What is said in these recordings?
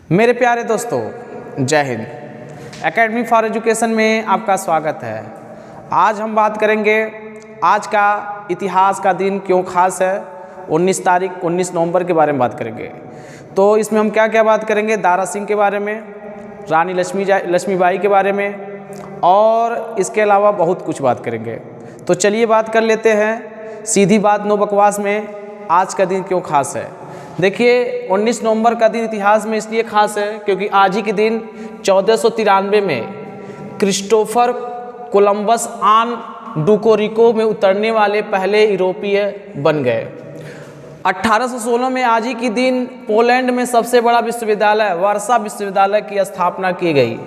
मेरे प्यारे दोस्तों, जय हिंद। एकेडमी फॉर एजुकेशन में आपका स्वागत है। आज हम बात करेंगे आज का इतिहास का दिन क्यों खास है। 19 नवंबर के बारे में बात करेंगे। तो इसमें हम क्या क्या बात करेंगे, दारा सिंह के बारे में, रानी लक्ष्मीबाई के बारे में और इसके अलावा बहुत कुछ बात करेंगे। तो चलिए बात कर लेते हैं, सीधी बात नो बकवास में। आज का दिन क्यों खास है। देखिए, 19 नवंबर का दिन इतिहास में इसलिए खास है क्योंकि आज ही के दिन 1493 में क्रिस्टोफर कोलंबस डुकोरिको में उतरने वाले पहले यूरोपीय बन गए। 1816 में आज ही के दिन पोलैंड में सबसे बड़ा विश्वविद्यालय वर्सा विश्वविद्यालय की स्थापना की गई।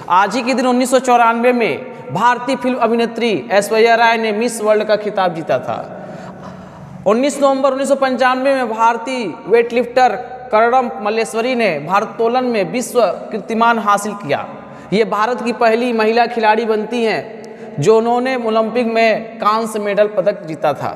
आज ही के दिन 1994 में भारतीय फिल्म अभिनेत्री ऐश्वर्या राय ने मिस वर्ल्ड का खिताब जीता था। 19 नवंबर 1995 में भारतीय वेटलिफ्टर करडम मल्लेश्वरी ने भारोत्तोलन में विश्व कीर्तिमान हासिल किया। ये भारत की पहली महिला खिलाड़ी बनती हैं जो उन्होंने ओलंपिक में कांस्य मेडल पदक जीता था।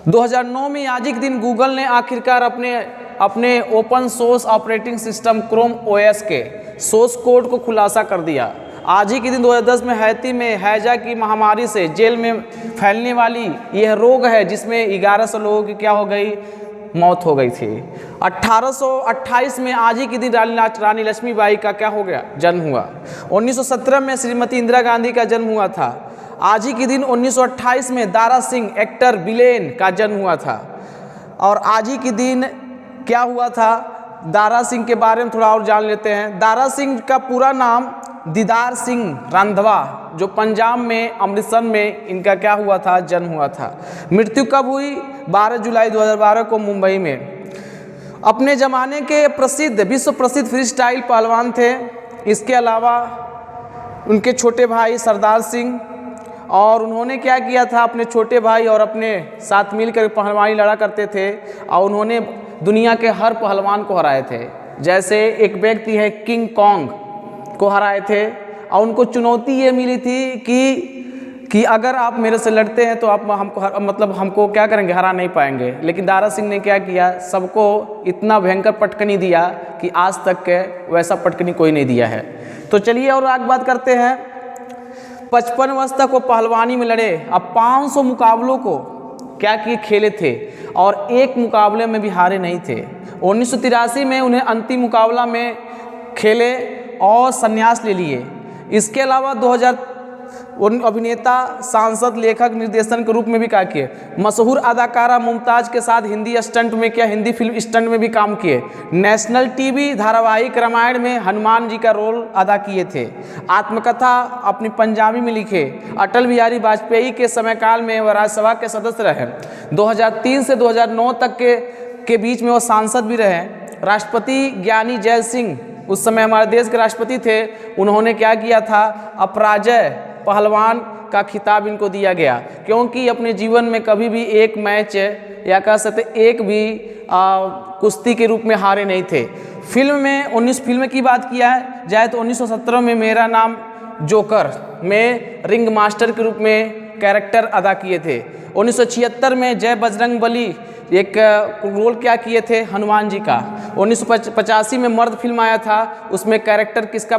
2009 में आज के दिन गूगल ने आखिरकार अपने open source operating system Chrome OS के सोर्स कोड को खुलासा कर दिया। आज ही के दिन 2010 में हैती में हैजा की महामारी से जेल में फैलने वाली यह रोग है जिसमें 1100 लोगों की क्या हो गई, मौत हो गई थी। 1828 में आज ही के दिन रानी लक्ष्मीबाई का क्या हो गया, जन्म हुआ। 1917 में श्रीमती इंदिरा गांधी का जन्म हुआ था। आज ही के दिन 1928 में दारा सिंह एक्टर विलेन का जन्म हुआ था। और आज ही के दिन क्या हुआ था, दारा सिंह के बारे में थोड़ा और जान लेते हैं। दारा सिंह का पूरा नाम दीदार सिंह रांधवा, जो पंजाब में अमृतसर में इनका क्या हुआ था, जन्म हुआ था। मृत्यु कब हुई, 12 जुलाई 2012 को मुंबई में। अपने ज़माने के विश्व प्रसिद्ध फ्री स्टाइल पहलवान थे। इसके अलावा उनके छोटे भाई सरदार सिंह, और उन्होंने क्या किया था, अपने छोटे भाई और अपने साथ मिलकर पहलवानी लड़ा करते थे और उन्होंने दुनिया के हर पहलवान को हराए थे। जैसे एक व्यक्ति है किंग कॉन्ग को हराए थे और उनको चुनौती ये मिली थी कि अगर आप मेरे से लड़ते हैं तो आप हमको क्या करेंगे, हरा नहीं पाएंगे। लेकिन दारा सिंह ने क्या किया, सबको इतना भयंकर पटकनी दिया कि आज तक के वैसा पटकनी कोई नहीं दिया है। तो चलिए और आगे बात करते हैं। 55 वर्ष तक वो पहलवानी में लड़े। अब 500 मुकाबलों को क्या किए, खेले थे और एक मुकाबले में भी हारे नहीं थे। 1983 में उन्हें अंतिम मुकाबला में खेले और संन्यास ले लिए। इसके अलावा 2000 अभिनेता, सांसद, लेखक, निर्देशक के रूप में भी क्या किए। मशहूर अदाकारा मुमताज़ के साथ हिंदी फिल्म स्टंट में भी काम किए। नेशनल टीवी धारावाहिक रामायण में हनुमान जी का रोल अदा किए थे। आत्मकथा अपनी पंजाबी में लिखे। अटल बिहारी वाजपेयी के समयकाल में वह राज्यसभा के सदस्य रहे। 2003 से 2009 तक के बीच में वो सांसद भी रहे। राष्ट्रपति ज्ञानी जैल सिंह उस समय हमारे देश के राष्ट्रपति थे। उन्होंने क्या किया था, अपराजय पहलवान का खिताब इनको दिया गया क्योंकि अपने जीवन में कभी भी एक मैच या कह सकते एक भी कुश्ती के रूप में हारे नहीं थे। फिल्म की बात किया है जाए तो 1917 में मेरा नाम जोकर में रिंग मास्टर के रूप में कैरेक्टर अदा किए थे। 1976 में जय बजरंग बली एक रोल क्या किए थे, हनुमान जी का। 1985 में मर्द फिल्म आया था, उसमें कैरेक्टर किसका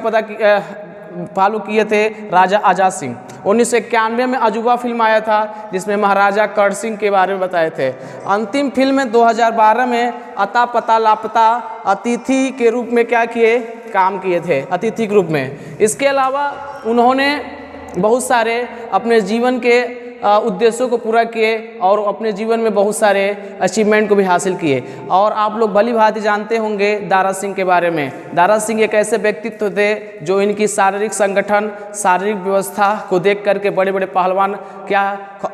फॉलो किए थे, राजा आजाद सिंह। 1991 में अजूबा फिल्म आया था जिसमें महाराजा कर्ण सिंह के बारे में बताए थे। अंतिम फिल्म में 2012 में अता पता लापता अतिथि के रूप में क्या किए, काम किए थे, अतिथि के रूप में। इसके अलावा उन्होंने बहुत सारे अपने जीवन के उद्देश्यों को पूरा किए और अपने जीवन में बहुत सारे अचीवमेंट को भी हासिल किए। और आप लोग भली भांति जानते होंगे दारा सिंह के बारे में। दारा सिंह एक ऐसे व्यक्तित्व थे जो इनकी शारीरिक संगठन, शारीरिक व्यवस्था को देख करके बड़े बड़े पहलवान क्या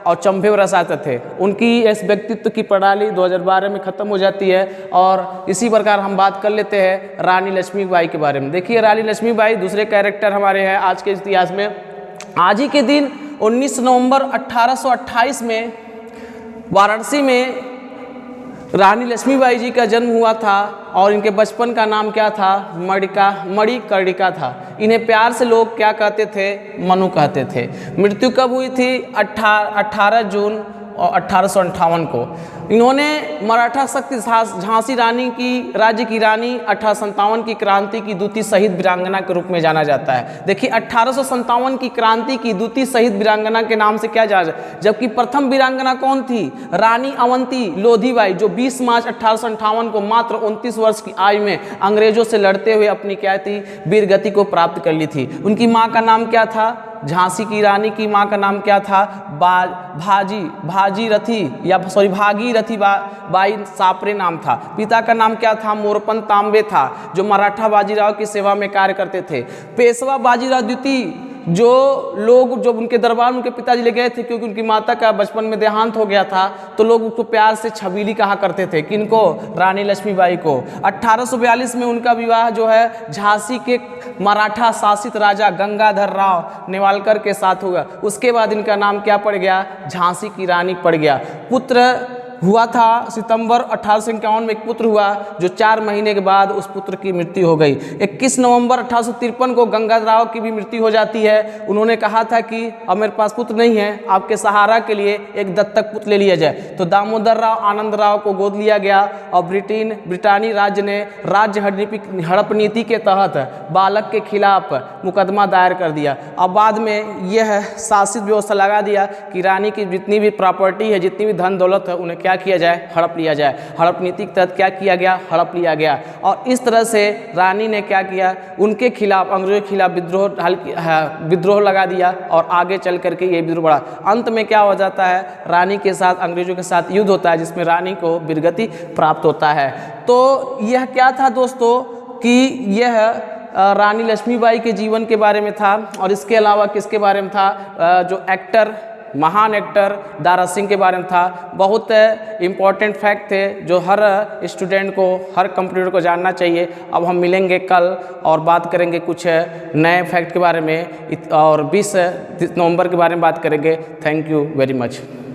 अचंभे में रसाते थे। उनकी इस व्यक्तित्व की प्रणाली 2012 में ख़त्म हो जाती है। और इसी प्रकार हम बात कर लेते हैं रानी लक्ष्मीबाई के बारे में। देखिए, रानी लक्ष्मीबाई दूसरे कैरेक्टर हमारे हैं आज के इतिहास में। आज ही के दिन 19 नवंबर 1828 में वाराणसी में रानी लक्ष्मीबाई जी का जन्म हुआ था और इनके बचपन का नाम क्या था, मणिकर्णिका था। इन्हें प्यार से लोग क्या कहते थे, मनु कहते थे। मृत्यु कब हुई थी, 18 जून और 1858 को। इन्होंने मराठा शक्ति झांसी रानी की राज्य की रानी 1857 की क्रांति की दूती शहीद वीरांगना के रूप में जाना जाता है। देखिए 1857 की क्रांति की दूती शहीद वीरांगना के नाम से क्या जाना, जबकि प्रथम वीरांगना कौन थी? रानी अवंती लोधीबाई, जो 20 मार्च 1858 को मात्र 29 वर्ष की आयु में अंग्रेजों से लड़ते हुए अपनी क्या थी वीरगति को प्राप्त कर ली थी। उनकी माँ का नाम क्या था? झांसी की रानी की माँ का नाम क्या था? भागीरथी बाई सापरे नाम था। पिता का नाम क्या था? मोरपंत तांबे था, जो मराठा बाजीराव की सेवा में कार्य करते थे। पेशवा बाजीराव द्वितीय जो लोग जब उनके दरबार में उनके पिताजी ले गए थे, क्योंकि उनकी माता का बचपन में देहांत हो गया था, तो लोग उसको प्यार से छबीली कहा करते थे। किनको? रानी लक्ष्मीबाई को। 1842 में उनका विवाह जो है झांसी के मराठा शासित राजा गंगाधर राव नेवालकर के साथ हुआ। उसके बाद इनका नाम क्या पड़ गया? झांसी की रानी पड़ गया। पुत्र हुआ था सितंबर 1851 में एक पुत्र हुआ, जो 4 महीने के बाद उस पुत्र की मृत्यु हो गई। 21 नवंबर 1853 को गंगाधर राव की भी मृत्यु हो जाती है। उन्होंने कहा था कि अब मेरे पास पुत्र नहीं है, आपके सहारा के लिए एक दत्तक पुत्र ले लिया जाए। तो दामोदर राव आनंद राव को गोद लिया गया और ब्रिटानी राज्य ने राज्य हड़प नीति के तहत बालक के खिलाफ मुकदमा दायर कर दिया। अब बाद में यह शासित व्यवस्था लगा दिया कि रानी की जितनी भी प्रॉपर्टी है, जितनी भी धन दौलत है, उन्हें क्या किया जाए? हड़प लिया जाए। हड़प नीति के तहत क्या किया गया? हड़प लिया गया। और इस तरह से रानी ने क्या किया? उनके खिलाफ, अंग्रेजों के खिलाफ विद्रोह लगा दिया और आगे चल करके ये विद्रोह बढ़ा। अंत में क्या हो जाता है? रानी के साथ अंग्रेजों के साथ युद्ध होता है, जिसमें रानी को वीरगति प्राप्त होता है। तो यह क्या था दोस्तों कि यह रानी लक्ष्मीबाई के जीवन के बारे में था। और इसके अलावा किसके बारे में था? जो एक्टर, महान एक्टर दारा सिंह के बारे में था। बहुत इम्पॉर्टेंट फैक्ट थे जो हर स्टूडेंट को, हर कंप्यूटर को जानना चाहिए। अब हम मिलेंगे कल और बात करेंगे कुछ नए फैक्ट के बारे में, और 20 नवंबर के बारे में बात करेंगे। Thank you very much.